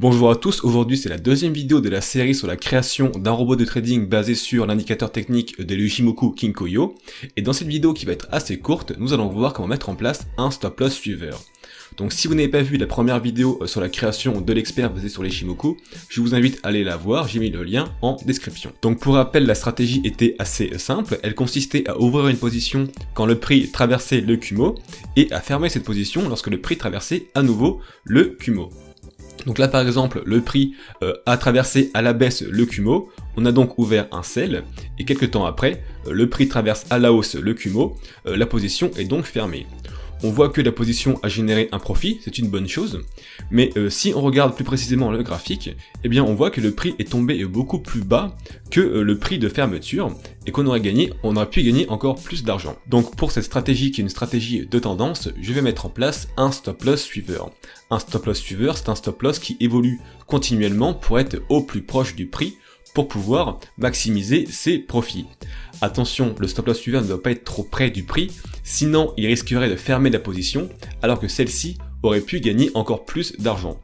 Bonjour à tous, aujourd'hui c'est la deuxième vidéo de la série sur la création d'un robot de trading basé sur l'indicateur technique de l'Ichimoku Kinkoyo. Et dans cette vidéo qui va être assez courte, nous allons voir comment mettre en place un stop loss suiveur. Donc si vous n'avez pas vu la première vidéo sur la création de l'expert basé sur l'Ichimoku, je vous invite à aller la voir, j'ai mis le lien en description. Donc pour rappel, la stratégie était assez simple, elle consistait à ouvrir une position quand le prix traversait le Kumo et à fermer cette position lorsque le prix traversait à nouveau le Kumo. Donc là par exemple le prix a traversé à la baisse le Kumo, on a donc ouvert un sell et quelques temps après le prix traverse à la hausse le Kumo, la position est donc fermée. On voit que la position a généré un profit, c'est une bonne chose, mais si on regarde plus précisément le graphique, eh bien on voit que le prix est tombé beaucoup plus bas que le prix de fermeture, et qu'on aurait pu gagner encore plus d'argent. Donc pour cette stratégie qui est une stratégie de tendance, je vais mettre en place un stop loss suiveur. Un stop loss suiveur, c'est un stop loss qui évolue continuellement pour être au plus proche du prix, pour pouvoir maximiser ses profits. Attention, le stop loss suiveur ne doit pas être trop près du prix, sinon il risquerait de fermer la position, alors que celle-ci aurait pu gagner encore plus d'argent.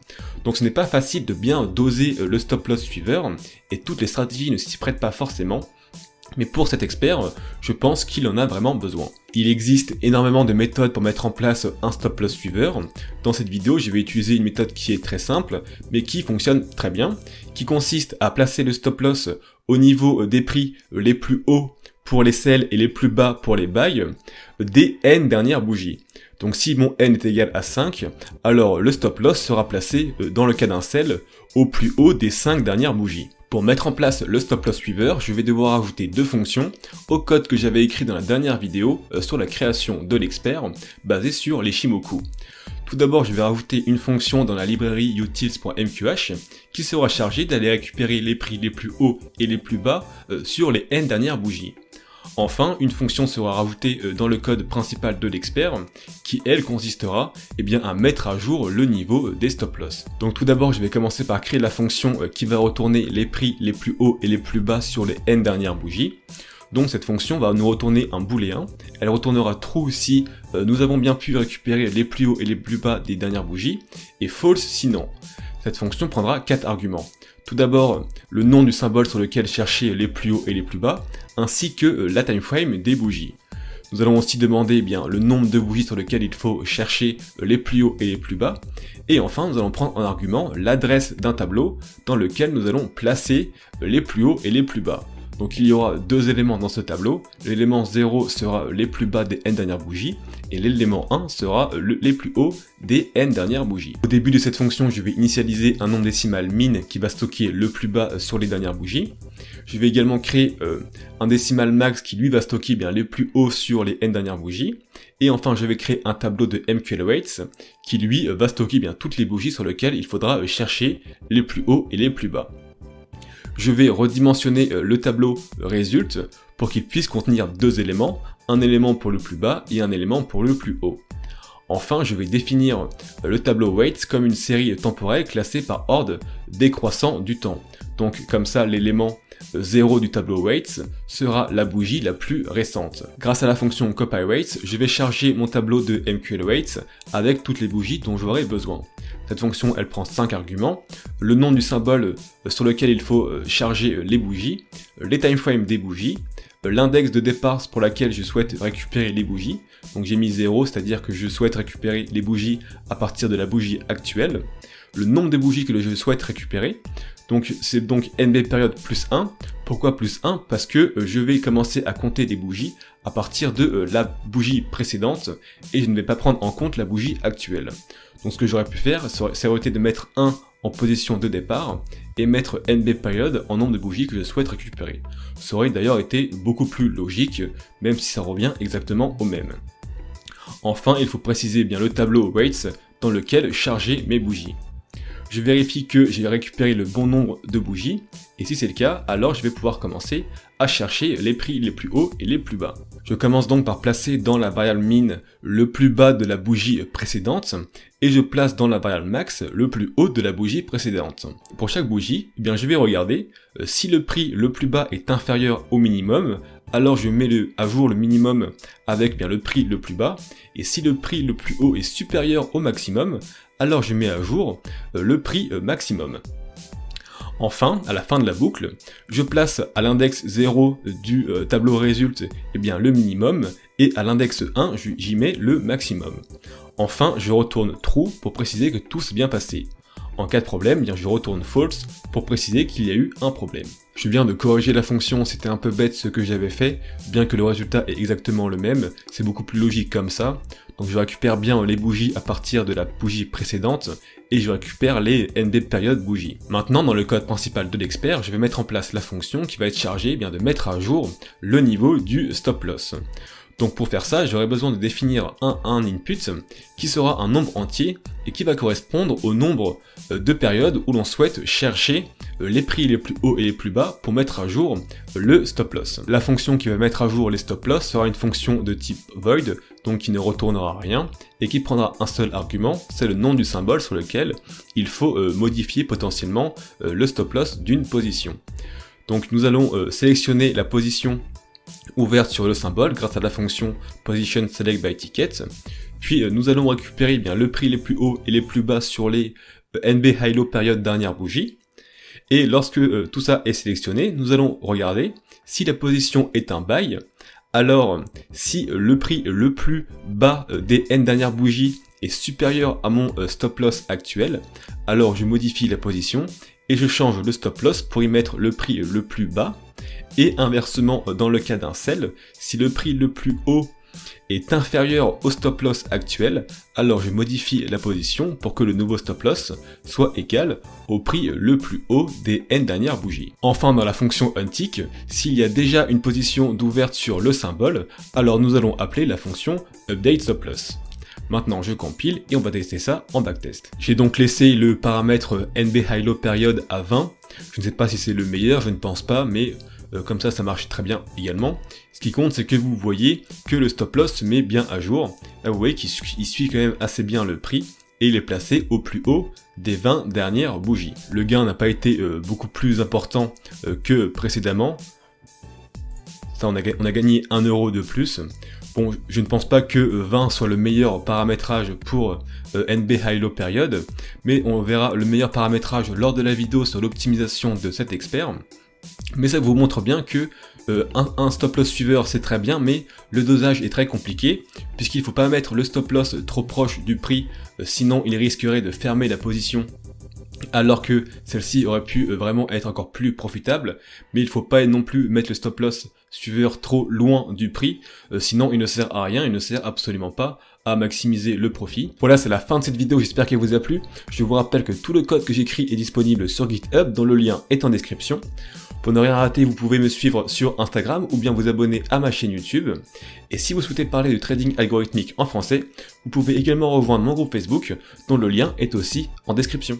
Donc ce n'est pas facile de bien doser le stop loss suiveur, et toutes les stratégies ne s'y prêtent pas forcément, mais pour cet expert, je pense qu'il en a vraiment besoin. Il existe énormément de méthodes pour mettre en place un stop loss suiveur. Dans cette vidéo, je vais utiliser une méthode qui est très simple, mais qui fonctionne très bien, qui consiste à placer le stop loss au niveau des prix les plus hauts pour les sells et les plus bas pour les buys, des N dernières bougies. Donc si mon N est égal à 5, alors le stop loss sera placé, dans le cas d'un sell, au plus haut des 5 dernières bougies. Pour mettre en place le stop loss suiveur, je vais devoir ajouter deux fonctions au code que j'avais écrit dans la dernière vidéo sur la création de l'expert basé sur l'Ichimoku. Tout d'abord, je vais rajouter une fonction dans la librairie utils.mqh qui sera chargée d'aller récupérer les prix les plus hauts et les plus bas sur les N dernières bougies. Enfin, une fonction sera rajoutée dans le code principal de l'expert, qui elle consistera à mettre à jour le niveau des stop loss. Donc tout d'abord, je vais commencer par créer la fonction qui va retourner les prix les plus hauts et les plus bas sur les N dernières bougies. Donc cette fonction va nous retourner un booléen, elle retournera true si nous avons bien pu récupérer les plus hauts et les plus bas des dernières bougies, et false sinon. Cette fonction prendra 4 arguments. Tout d'abord, le nom du symbole sur lequel chercher les plus hauts et les plus bas, ainsi que la timeframe des bougies. Nous allons aussi demander le nombre de bougies sur lesquelles il faut chercher les plus hauts et les plus bas. Et enfin, nous allons prendre en argument l'adresse d'un tableau dans lequel nous allons placer les plus hauts et les plus bas. Donc il y aura deux éléments dans ce tableau, l'élément 0 sera les plus bas des N dernières bougies, et l'élément 1 sera les plus hauts des N dernières bougies. Au début de cette fonction, je vais initialiser un nombre décimal min qui va stocker le plus bas sur les dernières bougies. Je vais également créer un décimal max qui lui va stocker les plus hauts sur les N dernières bougies. Et enfin, je vais créer un tableau de MQL-Weights qui lui va stocker toutes les bougies sur lesquelles il faudra chercher les plus hauts et les plus bas. Je vais redimensionner le tableau result pour qu'il puisse contenir deux éléments, un élément pour le plus bas et un élément pour le plus haut. Enfin, je vais définir le tableau weights comme une série temporelle classée par ordre décroissant du temps. Donc comme ça, l'élément 0 du tableau weights sera la bougie la plus récente. Grâce à la fonction copyWeights, je vais charger mon tableau de MQL-Weights avec toutes les bougies dont j'aurai besoin. Cette fonction, elle prend 5 arguments, le nom du symbole sur lequel il faut charger les bougies, les timeframes des bougies, l'index de départ pour laquelle je souhaite récupérer les bougies, donc j'ai mis 0, c'est-à-dire que je souhaite récupérer les bougies à partir de la bougie actuelle, le nombre de bougies que je souhaite récupérer, donc c'est donc NB période plus 1, pourquoi plus 1? Parce que je vais commencer à compter des bougies à partir de la bougie précédente, et je ne vais pas prendre en compte la bougie actuelle. Donc ce que j'aurais pu faire, ça aurait été de mettre 1 en position de départ, et mettre NB période en nombre de bougies que je souhaite récupérer. Ça aurait d'ailleurs été beaucoup plus logique, même si ça revient exactement au même. Enfin, il faut préciser le tableau weights dans lequel charger mes bougies. Je vérifie que j'ai récupéré le bon nombre de bougies, et si c'est le cas, alors je vais pouvoir commencer à chercher les prix les plus hauts et les plus bas. Je commence donc par placer dans la variable min le plus bas de la bougie précédente, et je place dans la variable max le plus haut de la bougie précédente. Pour chaque bougie, je vais regarder si le prix le plus bas est inférieur au minimum, alors je mets à jour le minimum avec le prix le plus bas, et si le prix le plus haut est supérieur au maximum, alors je mets à jour le prix maximum. Enfin, à la fin de la boucle, je place à l'index 0 du tableau résulte le minimum, et à l'index 1, j'y mets le maximum. Enfin, je retourne true pour préciser que tout s'est bien passé. En cas de problème, je retourne false pour préciser qu'il y a eu un problème. Je viens de corriger la fonction, c'était un peu bête ce que j'avais fait, bien que le résultat est exactement le même, c'est beaucoup plus logique comme ça. Donc je récupère bien les bougies à partir de la bougie précédente, et je récupère les NB période bougies. Maintenant, dans le code principal de l'expert, je vais mettre en place la fonction qui va être chargée de mettre à jour le niveau du stop loss. Donc pour faire ça, j'aurai besoin de définir un input qui sera un nombre entier et qui va correspondre au nombre de périodes où l'on souhaite chercher les prix les plus hauts et les plus bas pour mettre à jour le stop loss. La fonction qui va mettre à jour les stop loss sera une fonction de type void, donc qui ne retournera rien, et qui prendra un seul argument, c'est le nom du symbole sur lequel il faut modifier potentiellement le stop loss d'une position. Donc nous allons sélectionner la position ouverte sur le symbole grâce à la fonction position select by ticket, puis nous allons récupérer le prix les plus hauts et les plus bas sur les NB high low période dernière bougie, et lorsque tout ça est sélectionné, nous allons regarder si la position est un buy. Alors si le prix le plus bas des N dernières bougies est supérieur à mon stop loss actuel, alors je modifie la position et je change le stop loss pour y mettre le prix le plus bas. Et inversement, dans le cas d'un sell, si le prix le plus haut est inférieur au stop loss actuel, alors je modifie la position pour que le nouveau stop loss soit égal au prix le plus haut des N dernières bougies. Enfin, dans la fonction untick, s'il y a déjà une position d'ouverte sur le symbole, alors nous allons appeler la fonction update stop loss. Maintenant je compile et on va tester ça en backtest. J'ai donc laissé le paramètre NB high low period à 20, je ne sais pas si c'est le meilleur, je ne pense pas, mais comme ça marche très bien également. Ce qui compte, c'est que vous voyez que le stop loss se met bien à jour. Là vous voyez qu'il suit quand même assez bien le prix, et il est placé au plus haut des 20 dernières bougies. Le gain n'a pas été beaucoup plus important que précédemment. Ça on a gagné 1 euro de plus. Bon, je ne pense pas que 20 soit le meilleur paramétrage pour NB high low period, mais on verra le meilleur paramétrage lors de la vidéo sur l'optimisation de cet expert. Mais ça vous montre bien que un stop loss suiveur c'est très bien, mais le dosage est très compliqué, puisqu'il ne faut pas mettre le stop loss trop proche du prix, sinon il risquerait de fermer la position, alors que celle-ci aurait pu vraiment être encore plus profitable, mais il ne faut pas non plus mettre le stop loss suiveur trop loin du prix, sinon il ne sert à rien, il ne sert absolument pas à maximiser le profit. Voilà, c'est la fin de cette vidéo, j'espère qu'elle vous a plu. Je vous rappelle que tout le code que j'écris est disponible sur GitHub, dont le lien est en description. Pour ne rien rater, vous pouvez me suivre sur Instagram ou bien vous abonner à ma chaîne YouTube. Et si vous souhaitez parler de trading algorithmique en français, vous pouvez également rejoindre mon groupe Facebook, dont le lien est aussi en description.